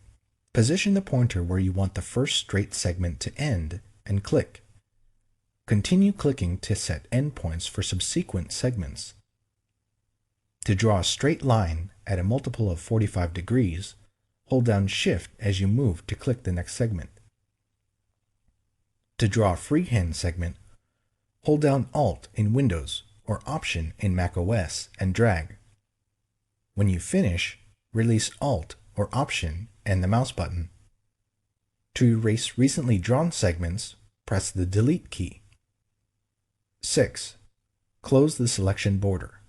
position the pointer where you want the first straight segment to end and click. Continue clicking to set endpoints for subsequent segments. To draw a straight line at a multiple of 45 degrees, hold down Shift as you move to click the next segment. To draw a freehand segment, hold down Alt in Windows or Option in macOS and drag. When you finish, release Alt or Option and the mouse button. To erase recently drawn segments, press the Delete key. 6. Close the selection border.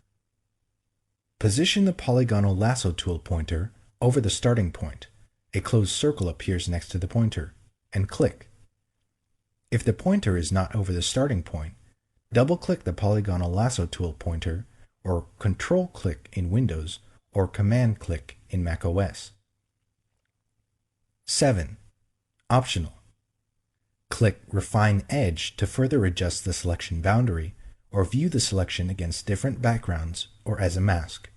Position the polygonal lasso tool pointer over the starting point. A closed circle appears next to the pointer, and click. If the pointer is not over the starting point, double-click the polygonal lasso tool pointer, or Control-click in Windows, or Command-click in macOS. 7. Optional. Click Refine Edge to further adjust the selection boundary or view the selection against different backgrounds or as a mask.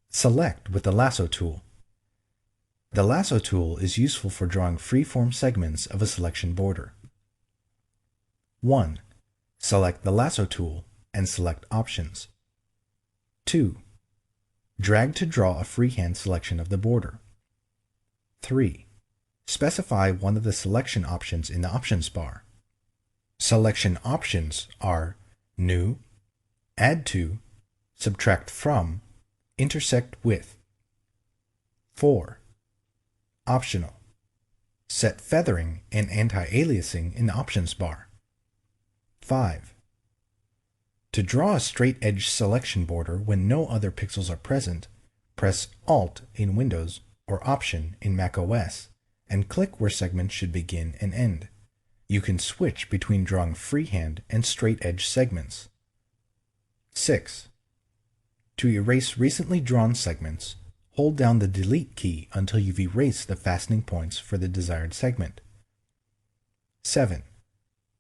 Select with the Lasso tool. The Lasso tool is useful for drawing free-form segments of a selection border. 1. Select the Lasso tool and select Options. 2. Drag to draw a freehand selection of the border. 3. Specify one of the selection options in the Options bar. Selection options are New, Add to, Subtract from, Intersect with. 4. Optional. Set feathering and anti-aliasing in the Options bar. 5. To draw a straight edge selection border when no other pixels are present, press Alt in Windows or Option in macOS and click where segments should begin and end. You can switch between drawing freehand and straight edge segments. 6. To erase recently drawn segments, hold down the Delete key until you've erased the fastening points for the desired segment. 7.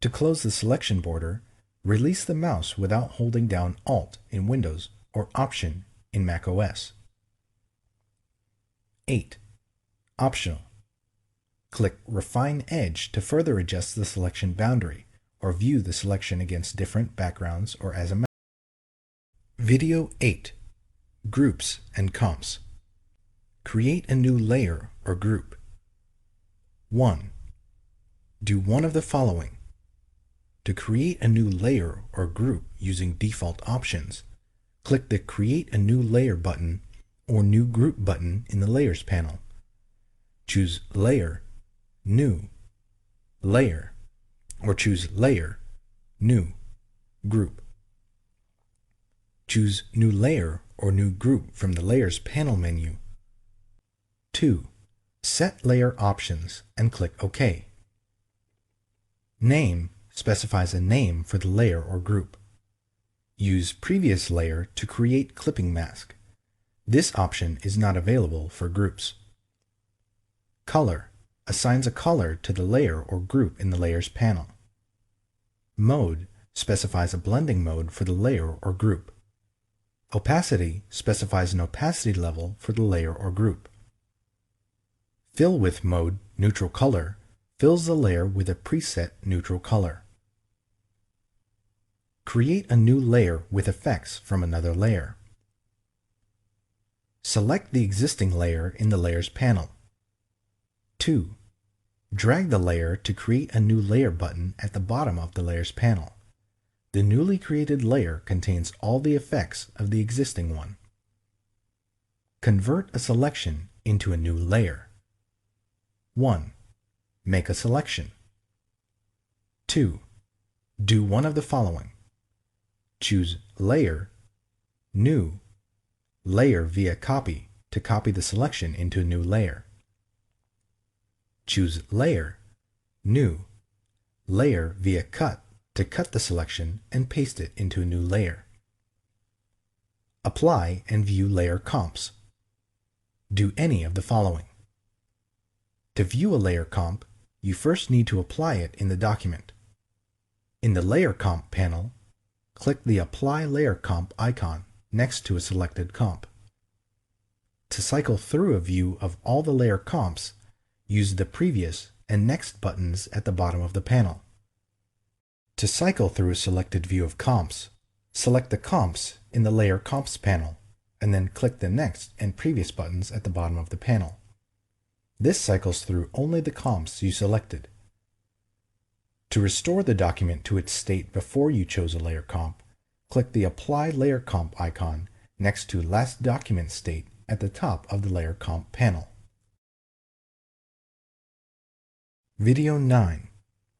To close the selection border, release the mouse without holding down Alt in Windows or Option in macOS. 8. Optional. Click Refine Edge to further adjust the selection boundary or view the selection against different backgrounds or as a mask. Video 8. Groups and Comps. Create a new layer or group. 1. Do one of the following. To create a new layer or group using default options, click the Create a New Layer button or New Group button in the Layers panel. Choose Layer, New, Layer, or choose Layer, New, Group. Choose New Layer or New Group from the Layers panel menu. 2. Set Layer Options and click OK. Name specifies a name for the layer or group. Use Previous Layer to create clipping mask. This option is not available for groups. Color assigns a color to the layer or group in the Layers panel. Mode specifies a blending mode for the layer or group. Opacity specifies an opacity level for the layer or group. Fill with mode Neutral Color fills the layer with a preset neutral color. Create a new layer with effects from another layer. Select the existing layer in the Layers panel. 2. Drag the layer to create a new layer button at the bottom of the Layers panel. The newly created layer contains all the effects of the existing one. Convert a selection into a new layer. 1. Make a selection. 2. Do one of the following. Choose Layer, New, Layer via Copy to copy the selection into a new layer. Choose Layer, New, Layer via Cut to cut the selection and paste it into a new layer. Apply and view layer comps. Do any of the following. To view a layer comp, you first need to apply it in the document. In the Layer Comp panel, click the Apply Layer Comp icon next to a selected comp. To cycle through a view of all the layer comps, use the Previous and Next buttons at the bottom of the panel. To cycle through a selected view of comps, select the comps in the Layer Comps panel, and then click the Next and Previous buttons at the bottom of the panel. This cycles through only the comps you selected. To restore the document to its state before you chose a layer comp, click the Apply Layer Comp icon next to Last Document State at the top of the Layer Comp panel. Video 9.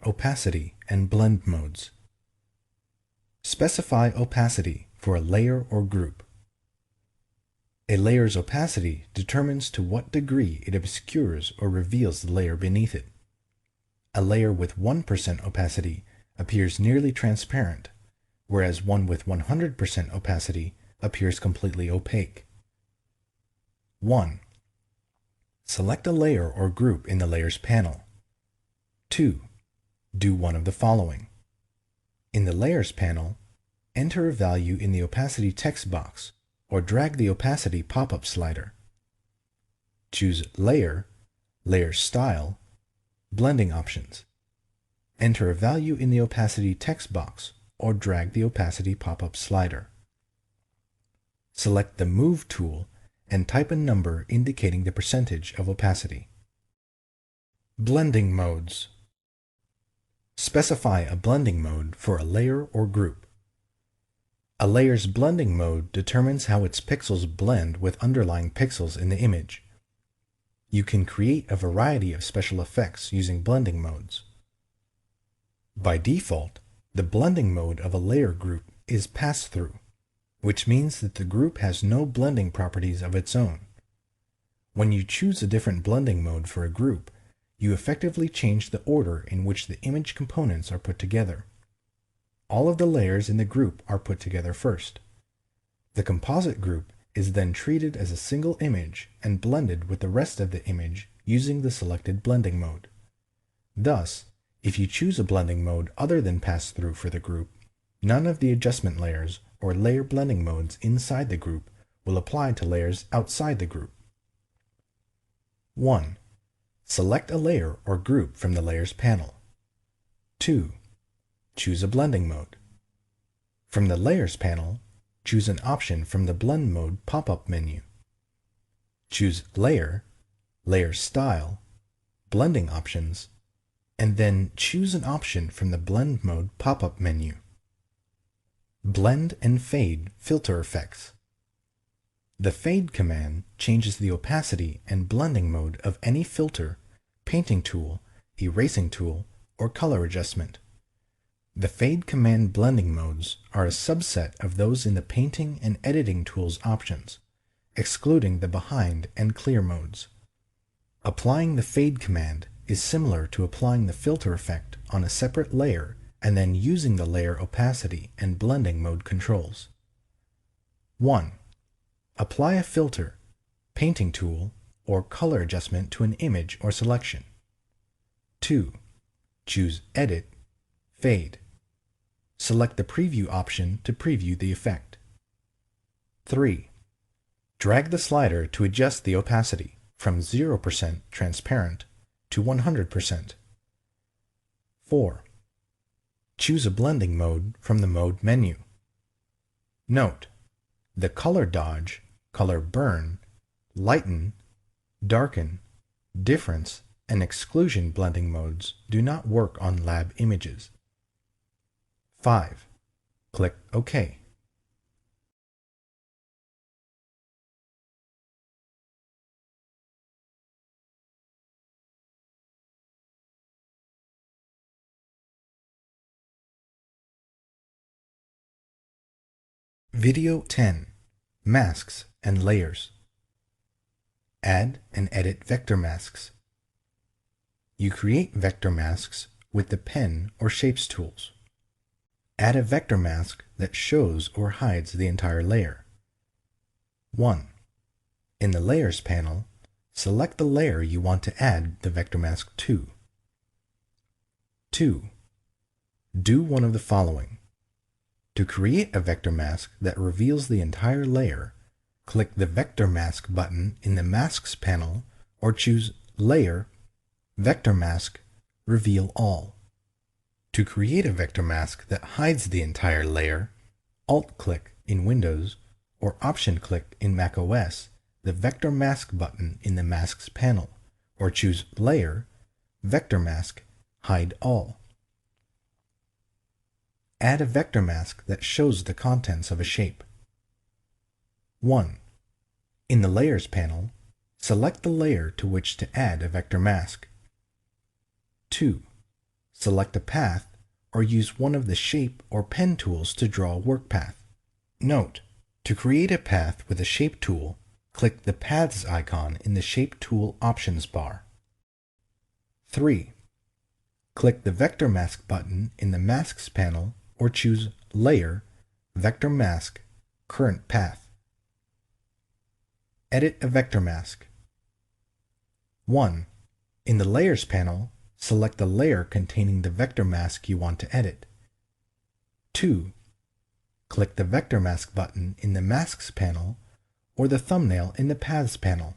Opacity and Blend Modes. Specify opacity for a layer or group. A layer's opacity determines to what degree it obscures or reveals the layer beneath it. A layer with 1% opacity appears nearly transparent, whereas one with 100% opacity appears completely opaque. 1. Select a layer or group in the Layers panel. 2. Do one of the following. In the Layers panel, enter a value in the opacity text box or drag the opacity pop-up slider. Choose Layer, Layer Style, Blending Options. Enter a value in the opacity text box or drag the opacity pop-up slider. Select the Move tool and type a number indicating the percentage of opacity. Blending modes. Specify a blending mode for a layer or group. A layer's blending mode determines how its pixels blend with underlying pixels in the image. You can create a variety of special effects using blending modes. By default, the blending mode of a layer group is pass-through, which means that the group has no blending properties of its own. When you choose a different blending mode for a group, you effectively change the order in which the image components are put together. All of the layers in the group are put together first. The composite group is then treated as a single image and blended with the rest of the image using the selected blending mode. Thus, if you choose a blending mode other than pass-through for the group, none of the adjustment layers or layer blending modes inside the group will apply to layers outside the group. 1. Select a layer or group from the Layers panel. 2. Choose a blending mode. From the Layers panel, choose an option from the Blend Mode pop-up menu. Choose Layer, Layer Style, Blending Options, and then choose an option from the Blend Mode pop-up menu. Blend and Fade filter effects. The Fade command changes the opacity and blending mode of any filter, painting tool, erasing tool, or color adjustment. The Fade command blending modes are a subset of those in the painting and editing tools options, excluding the behind and clear modes. Applying the Fade command is similar to applying the filter effect on a separate layer and then using the layer opacity and blending mode controls. 1. Apply a filter, painting tool, or color adjustment to an image or selection. 2. Choose Edit, Fade. Select the Preview option to preview the effect. 3. Drag the slider to adjust the opacity from 0% transparent to 100%. 4. Choose a blending mode from the Mode menu. Note: the Color Dodge, Color Burn, Lighten, Darken, Difference, and Exclusion blending modes do not work on lab images. 5. Click OK. Video 10. Masks and Layers. Add and edit vector masks. You create vector masks with the Pen or Shapes tools. Add a vector mask that shows or hides the entire layer. 1. In the Layers panel, select the layer you want to add the vector mask to. 2. Do one of the following. To create a vector mask that reveals the entire layer, click the Vector Mask button in the Masks panel or choose Layer, Vector Mask, Reveal All. To create a vector mask that hides the entire layer, Alt-click in Windows or Option-click in macOS the Vector Mask button in the Masks panel or choose Layer, Vector Mask, Hide All. Add a vector mask that shows the contents of a shape. 1. In the Layers panel, select the layer to which to add a vector mask. 2. Select a path or use one of the Shape or Pen tools to draw a work path. Note: to create a path with a Shape tool, click the Paths icon in the Shape Tool options bar. 3. Click the Vector Mask button in the Masks panel or choose Layer, Vector Mask, Current Path. Edit a vector mask. 1. In the Layers panel, select the layer containing the vector mask you want to edit. 2. Click the Vector Mask button in the Masks panel or the thumbnail in the Paths panel.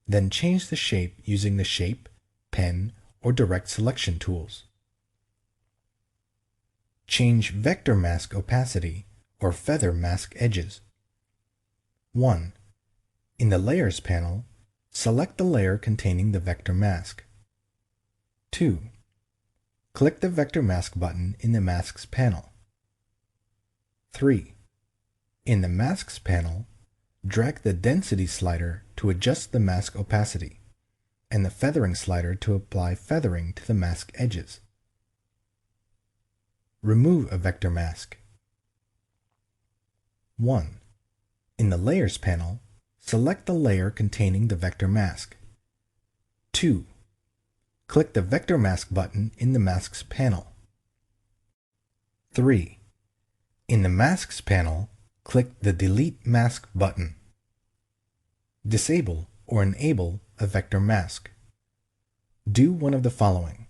Then change the shape using the Shape, Pen, or Direct Selection tools. Change Vector Mask opacity or feather mask edges. 1. In the Layers panel, select the layer containing the vector mask. 2. Click the Vector Mask button in the Masks panel. 3. In the Masks panel, drag the Density slider to adjust the mask opacity, and the Feathering slider to apply feathering to the mask edges. Remove a vector mask. 1. In the Layers panel, select the layer containing the vector mask. 2. Click the Vector Mask button in the Masks panel. 3. In the Masks panel, click the Delete Mask button. Disable or enable a vector mask. Do one of the following.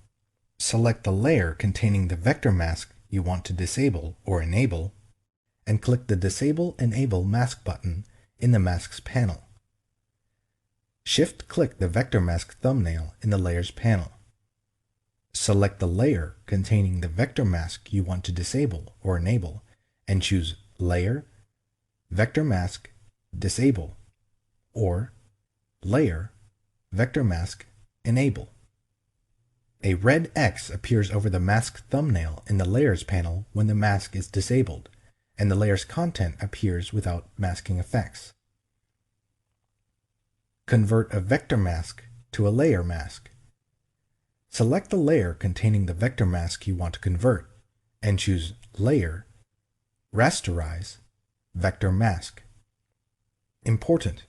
Select the layer containing the vector mask you want to disable or enable, and click the Disable Enable Mask button in the Masks panel. Shift-click the vector mask thumbnail in the Layers panel. Select the layer containing the vector mask you want to disable or enable, and choose Layer, Vector Mask, Disable, or Layer, Vector Mask, Enable. A red X appears over the mask thumbnail in the Layers panel when the mask is disabled, and the layer's content appears without masking effects. Convert a vector mask to a layer mask. Select the layer containing the vector mask you want to convert, and choose Layer, Rasterize, Vector Mask. Important: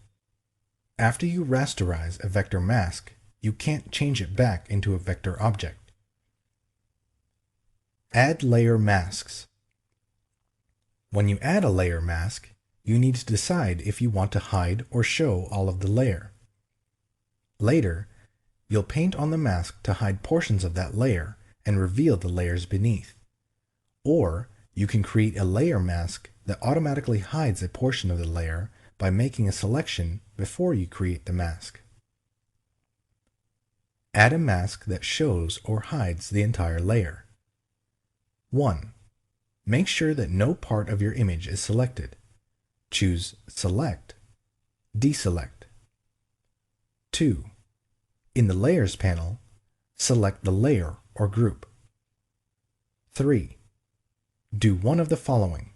after you rasterize a vector mask, you can't change it back into a vector object. Add layer masks. When you add a layer mask, you need to decide if you want to hide or show all of the layer. Later, you'll paint on the mask to hide portions of that layer and reveal the layers beneath. Or you can create a layer mask that automatically hides a portion of the layer by making a selection before you create the mask. Add a mask that shows or hides the entire layer. 1. Make sure that no part of your image is selected. Choose Select, Deselect. 2. In the Layers panel, select the layer or group. 3. Do one of the following.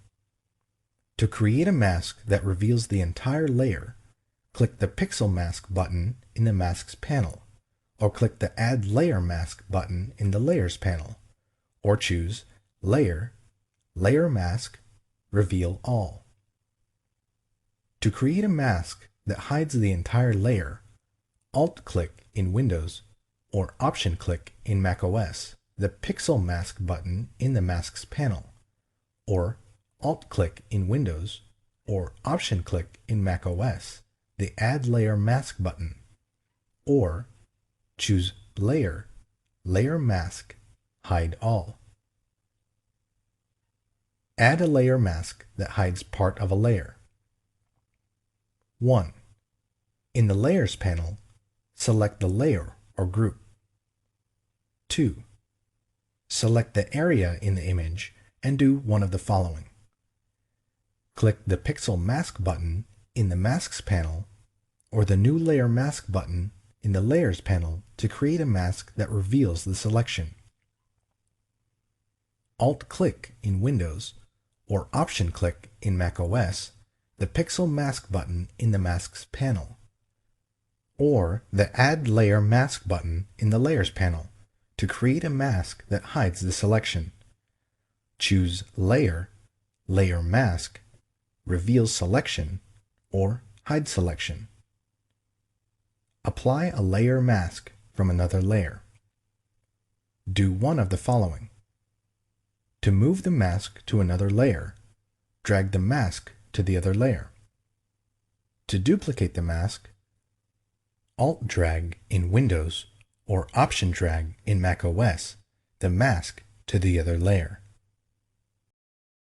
To create a mask that reveals the entire layer, click the Pixel Mask button in the Masks panel, or click the Add Layer Mask button in the Layers panel, or choose Layer, Layer Mask, Reveal All. To create a mask that hides the entire layer, Alt-click in Windows or Option-click in macOS the Pixel Mask button in the Masks panel, or Alt-click in Windows or Option-click in macOS the Add Layer Mask button, or choose Layer, Layer Mask, Hide All. Add a layer mask that hides part of a layer. 1. In the Layers panel, select the layer or group. 2. Select the area in the image and do one of the following. Click the Pixel Mask button in the Masks panel or the New Layer Mask button in the Layers panel to create a mask that reveals the selection. Alt-click in Windows or Option-click in macOS the Pixel Mask button in the Masks panel, or the Add Layer Mask button in the Layers panel to create a mask that hides the selection. Choose Layer, Layer Mask, Reveal Selection, or Hide Selection. Apply a layer mask from another layer. Do one of the following. To move the mask to another layer, drag the mask to the other layer. To duplicate the mask, Alt-drag in Windows or Option-drag in macOS the mask to the other layer.